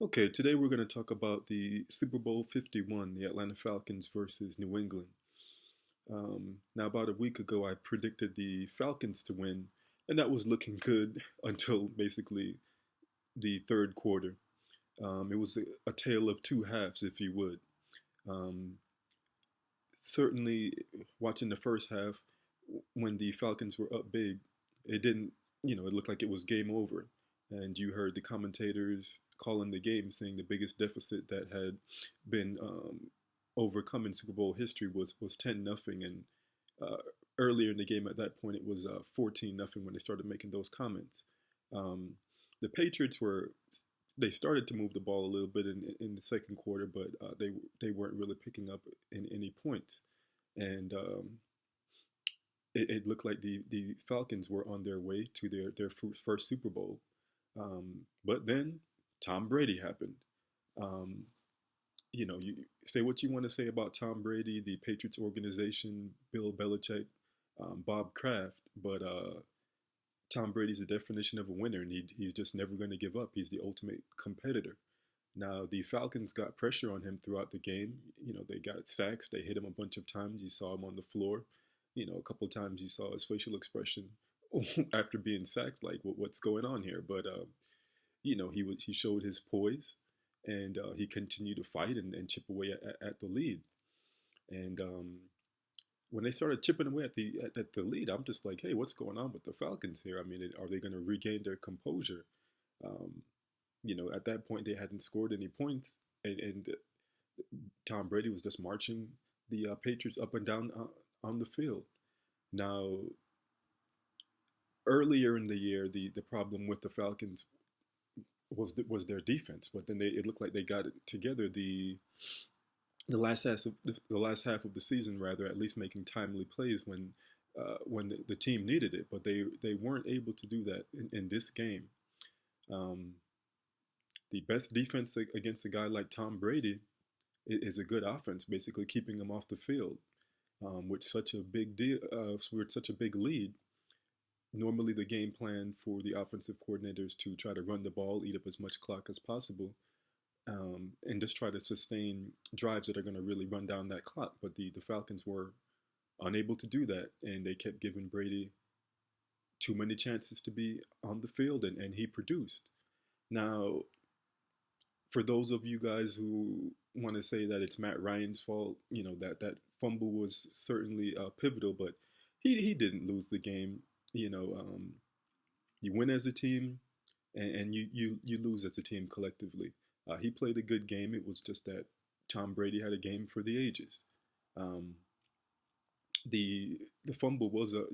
Okay, today we're going to talk about the Super Bowl 51, the Atlanta Falcons versus New England. Now, about a week ago, I predicted the Falcons to win, and that was looking good until basically the third quarter. It was a tale of two halves, if you would. Um, Certainly, watching the first half, when the Falcons were up big, it didn't, it looked like it was game over. And you heard the commentators calling the game, saying the biggest deficit that had been overcome in Super Bowl history was 10-0, and uh, earlier in the game at that point it was 14-0 when they started making those comments. Um, the Patriots were they started to move the ball a little bit in the second quarter, but they weren't really picking up in any points, and it looked like the Falcons were on their way to their first Super Bowl. But then Tom Brady happened. Um, you say what you want to say about Tom Brady, the Patriots organization, Bill Belichick, Bob Kraft, but Tom Brady's the definition of a winner, and he's just never going to give up. He's the ultimate competitor. Now, the Falcons got pressure on him throughout the game. They got sacks. They hit him a bunch of times. You saw him on the floor. A couple of times you saw his facial expression after being sacked, like, what's going on here? But, he showed his poise, and he continued to fight and chip away at the lead. And when they started chipping away at the lead, I'm just like, hey, what's going on with the Falcons here? I mean, are they going to regain their composure? Um, at that point, they hadn't scored any points, and Tom Brady was just marching the Patriots up and down on the field. Now, earlier in the year, the problem with the Falcons was their defense, but then it looked like they got it together the last half of the season, rather, at least making timely plays when the team needed it, but they weren't able to do that in this game. Um, the best defense against a guy like Tom Brady is a good offense, basically keeping him off the field. With such a big deal, with such a big lead, normally the game plan for the offensive coordinators to try to run the ball, eat up as much clock as possible, and just try to sustain drives that are going to really run down that clock. But the Falcons were unable to do that, and they kept giving Brady too many chances to be on the field, and he produced. Now, for those of you guys who want to say that it's Matt Ryan's fault, that fumble was certainly pivotal, but he didn't lose the game. You know, um, you win as a team, and you lose as a team collectively. He played a good game. It was just that Tom Brady had a game for the ages. Um, the fumble was a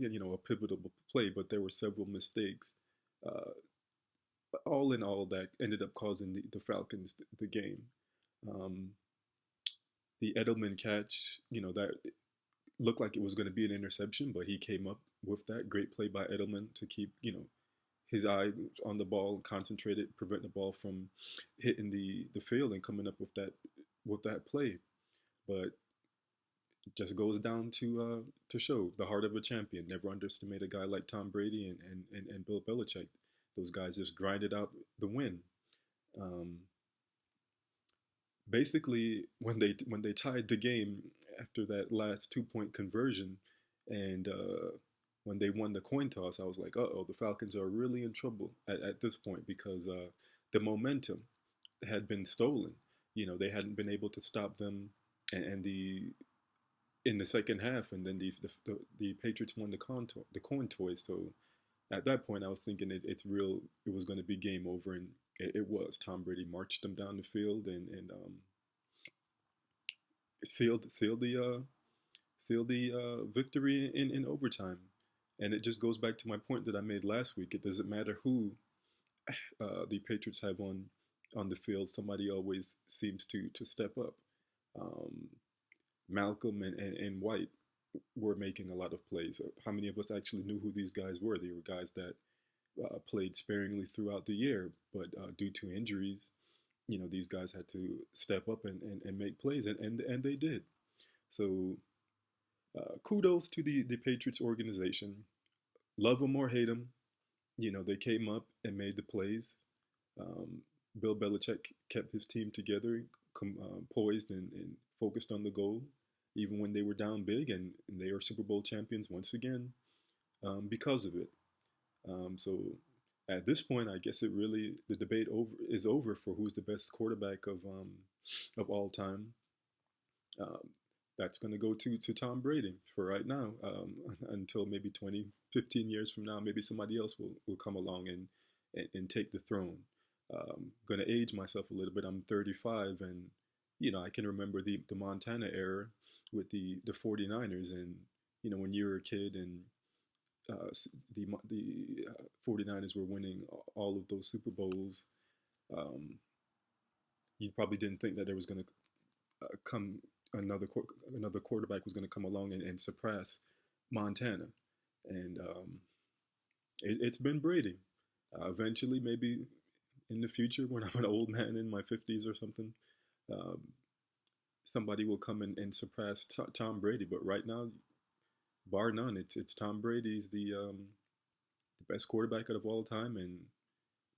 pivotal play, but there were several mistakes. Uh, all in all, that ended up causing the Falcons the game. Um, the Edelman catch, that looked like it was going to be an interception, but he came up with that great play by Edelman to keep his eye on the ball, concentrated, prevent the ball from hitting the field and coming up with that play. But it just goes down to show the heart of a champion. Never underestimate a guy like Tom Brady and Bill Belichick. Those guys just grinded out the win. Um, Basically, when they tied the game after that last 2 point conversion, and when they won the coin toss, I was like, uh oh, the Falcons are really in trouble at this point because the momentum had been stolen. They hadn't been able to stop them, and the in the second half, and then the Patriots won the coin toss. So at that point, I was thinking it's real. It was going to be game over, and it was. Tom Brady marched them down the field and sealed sealed the victory in overtime. And it just goes back to my point that I made last week. It doesn't matter who the Patriots have on the field. Somebody always seems to step up. Um, Malcolm and White were making a lot of plays. How many of us actually knew who these guys were? They were guys that played sparingly throughout the year, but due to injuries, these guys had to step up and make plays, and they did. So kudos to the Patriots organization. Love them or hate them, they came up and made the plays. Um, Bill Belichick kept his team together, poised and focused on the goal, even when they were down big, and they are Super Bowl champions once again because of it. So at this point, I guess the debate is over for who's the best quarterback of all time. Um, that's going to go to Tom Brady for right now, until maybe 20, 15 years from now. Maybe somebody else will come along and take the throne. Going to age myself a little bit. I'm 35, and I can remember the Montana era with the 49ers, and when you were a kid and the 49ers were winning all of those Super Bowls. Um, you probably didn't think that there was going to come another quarterback was going to come along and surpass Montana, and it's been Brady. Eventually, maybe in the future, when I'm an old man in my 50s or something, um, somebody will come and surpass Tom Brady. But right now, bar none, it's Tom Brady's the best quarterback out of all time, and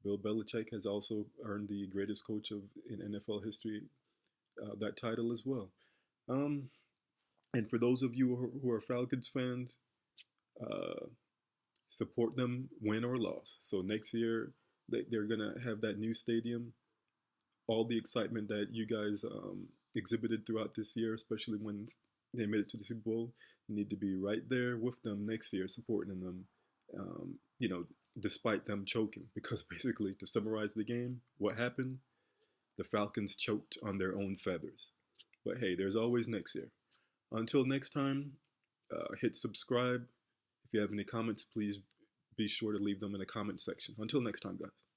Bill Belichick has also earned the greatest coach in NFL history, that title as well. Um, and for those of you who are Falcons fans, uh, support them, win or loss. So next year they're gonna have that new stadium. All the excitement that you guys exhibited throughout this year, especially when they made it to the Super Bowl, you need to be right there with them next year, supporting them. Um, you know, despite them choking, because basically, to summarize the game, what happened? The Falcons choked on their own feathers. But hey, there's always next year. Until next time, hit subscribe. If you have any comments, please be sure to leave them in the comment section. Until next time, guys.